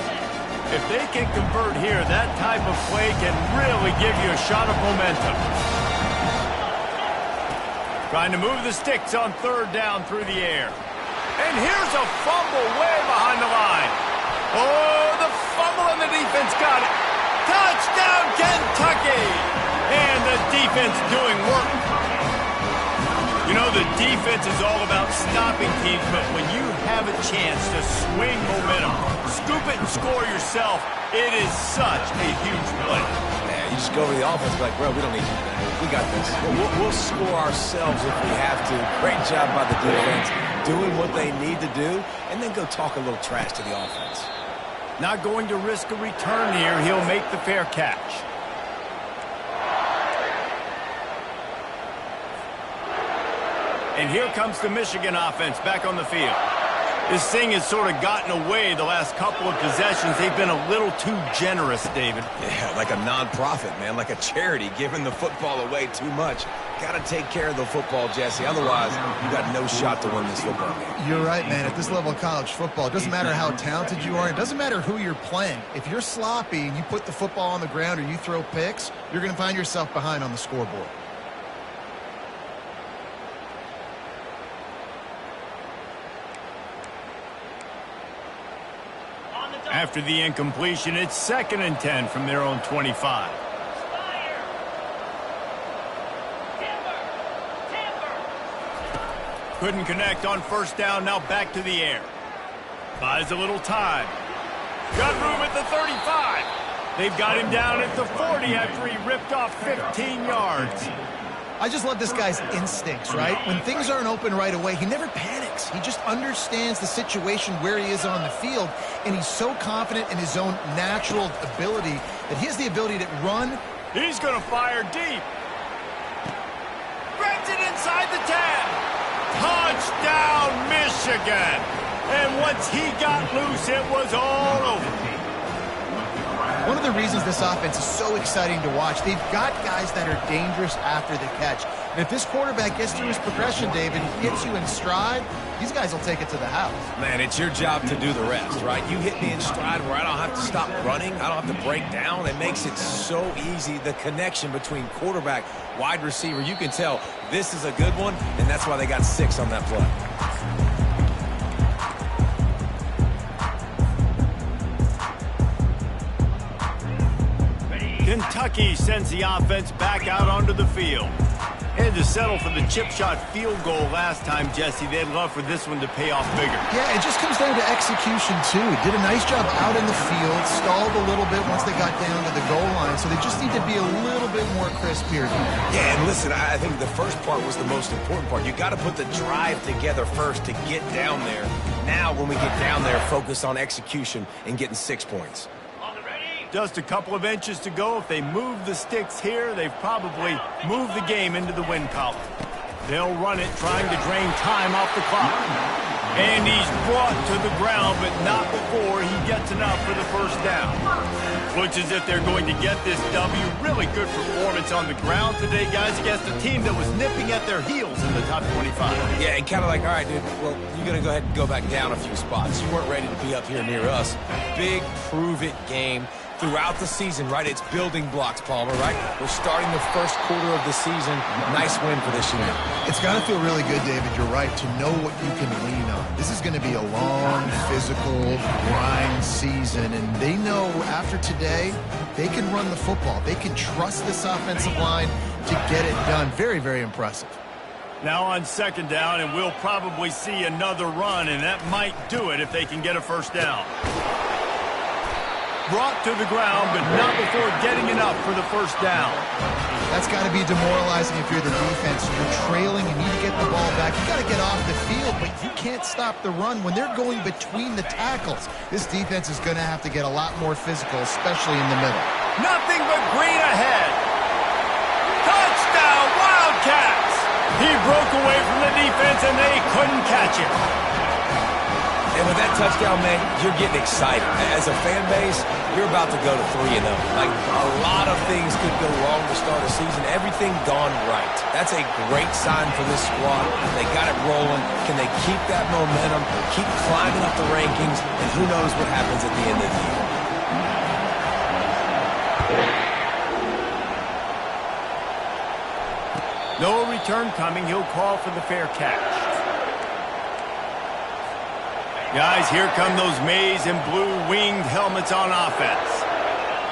If they can convert here, that type of play can really give you a shot of momentum. Trying to move the sticks on third down through the air. And here's a fumble way behind the line. Oh, the fumble and the defense got it. Touchdown, Kentucky! And the defense doing work. You know, the defense is all about stopping teams, but when you have a chance to swing momentum, scoop it and score yourself, it is such a huge play. You just go over the offense like, bro, we don't need you today. We got this. We'll score ourselves if we have to. Great job by the defense, doing what they need to do, and then go talk a little trash to the offense. Not going to risk a return here. He'll make the fair catch. And here comes the Michigan offense back on the field. This thing has sort of gotten away the last couple of possessions. They've been a little too generous, David. Yeah, like a nonprofit, man, like a charity, giving the football away too much. Got to take care of the football, Jesse. Otherwise, you got no shot to win this football game. You're right, man. At this level of college football, it doesn't matter how talented you are. It doesn't matter who you're playing. If you're sloppy and you put the football on the ground or you throw picks, you're going to find yourself behind on the scoreboard. After the incompletion, it's 2nd and 10 from their own 25. Couldn't connect on first down, now back to the air. Buys a little time. Got room at the 35. They've got him down at the 40 after he ripped off 15 yards. I just love this guy's instincts, right? When things aren't open right away, he never panics. He just understands the situation where he is on the field, and he's so confident in his own natural ability that he has the ability to run. He's going to fire deep. Grabs it inside the 10. Touchdown, Michigan. And once he got loose, it was all over. One of the reasons this offense is so exciting to watch, they've got guys that are dangerous after the catch. And if this quarterback gets through his progression, David, he hits you in stride, these guys will take it to the house. Man, it's your job to do the rest, right? You hit me in stride where I don't have to stop running. I don't have to break down. It makes it so easy, the connection between quarterback, wide receiver. You can tell this is a good one, and that's why they got 6 on that play. Kentucky sends the offense back out onto the field. Had to settle for the chip shot field goal last time, Jesse. They'd love for this one to pay off bigger. Yeah, it just comes down to execution, too. Did a nice job out in the field, stalled a little bit once they got down to the goal line, so they just need to be a little bit more crisp here. Yeah, and listen, I think the first part was the most important part. You got to put the drive together first to get down there. Now, when we get down there, focus on execution and getting 6 points. Just a couple of inches to go. If they move the sticks here, they've probably moved the game into the win column. They'll run it, trying to drain time off the clock. And he's brought to the ground, but not before he gets enough for the first down. Looks as if they're going to get this W. Really good performance on the ground today, guys, against a team that was nipping at their heels in the top 25. Yeah, and kind of like, all right, dude, well, you're going to go ahead and go back down a few spots. You weren't ready to be up here near us. Big prove-it game. Throughout the season, right? It's building blocks, Palmer, right? We're starting the first quarter of the season. Nice win for this unit. It's got to feel really good, David. You're right, to know what you can lean on. This is going to be a long, physical, grind season, and they know after today, they can run the football. They can trust this offensive line to get it done. Very, very impressive. Now on 2nd down, and we'll probably see another run, and that might do it if they can get a first down. brought to the ground, but not before getting enough for the first down. That's got to be demoralizing if you're the defense. You're trailing, you need to get the ball back. You got to get off the field, but you can't stop the run when they're going between the tackles. This defense is going to have to get a lot more physical, especially in the middle. Nothing but green ahead. Touchdown, Wildcats! He broke away from the defense, and they couldn't catch him. And with that touchdown, man, you're getting excited. As a fan base, you're about to go to 3-0. Like, a lot of things could go wrong to start a season. Everything gone right. That's a great sign for this squad. They got it rolling. Can they keep that momentum, keep climbing up the rankings, and who knows what happens at the end of the year. No return coming. He'll call for the fair catch. Guys, here come those maize and blue winged helmets on offense.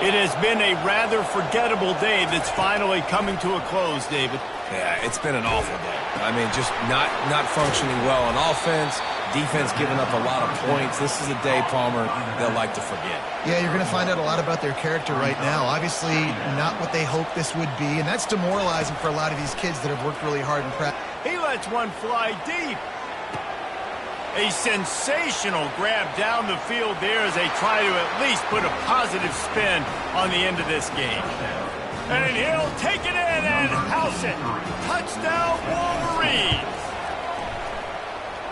It has been a rather forgettable day that's finally coming to a close, David. Yeah, it's been an awful day. I mean, just not functioning well on offense, defense giving up a lot of points. This is a day, Palmer, they'll like to forget. Yeah, you're going to find out a lot about their character right now. Obviously, not what they hoped this would be, and that's demoralizing for a lot of these kids that have worked really hard in practice. He lets one fly deep. A sensational grab down the field there as they try to at least put a positive spin on the end of this game. And he'll take it in and house it. Touchdown, Wolverines.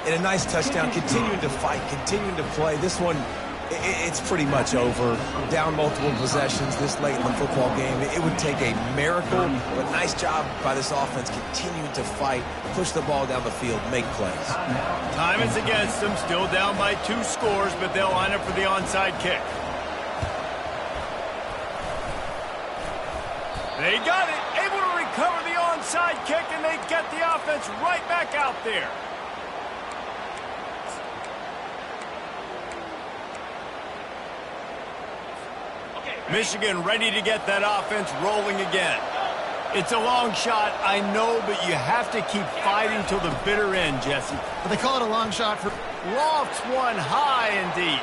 And a nice touchdown, continuing to fight, continuing to play. This one, it's pretty much over. Down multiple possessions this late in the football game. It would take a miracle, but nice job by this offense continuing to fight, push the ball down the field, make plays. Time is against them, still down by 2 scores, but they'll line up for the onside kick. They got it, able to recover the onside kick, and they get the offense right back out there. Michigan ready to get that offense rolling again. It's a long shot, I know, but you have to keep fighting till the bitter end, Jesse. But they call it a long shot for... Lofts one high indeed.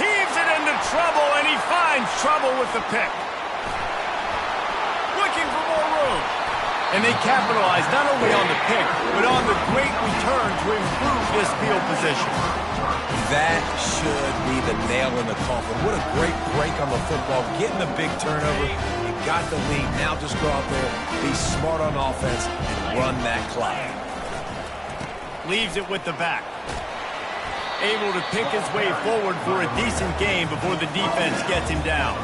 Heaves it into trouble, and he finds trouble with the pick. Looking for more room. And they capitalize not only on the pick, but on the great return to improve this field position. That should be the nail in the coffin. What a great break on the football. Getting the big turnover. You got the lead. Now just go out there, be smart on offense, and run that clock. Leaves it with the back. Able to pick his way forward for a decent game before the defense gets him down.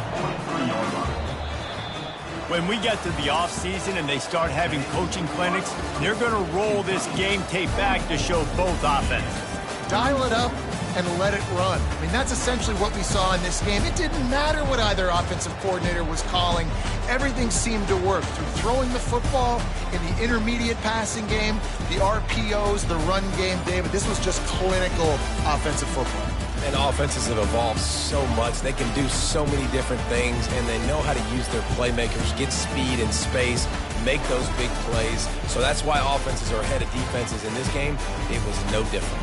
When we get to the offseason and they start having coaching clinics, they're going to roll this game tape back to show both offenses. Dial it up and let it run. I mean, that's essentially what we saw in this game. It didn't matter what either offensive coordinator was calling. Everything seemed to work through throwing the football in the intermediate passing game, the RPOs, the run game. David, this was just clinical offensive football. And offenses have evolved so much. They can do so many different things, and they know how to use their playmakers, get speed and space, make those big plays. So that's why offenses are ahead of defenses in this game. It was no different.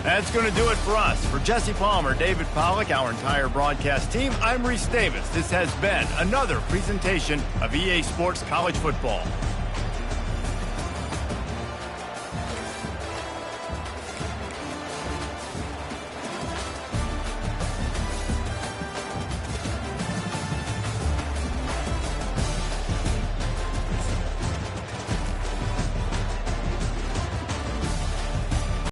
That's going to do it for us. For Jesse Palmer, David Pollack, our entire broadcast team, I'm Reese Davis. This has been another presentation of EA Sports College Football.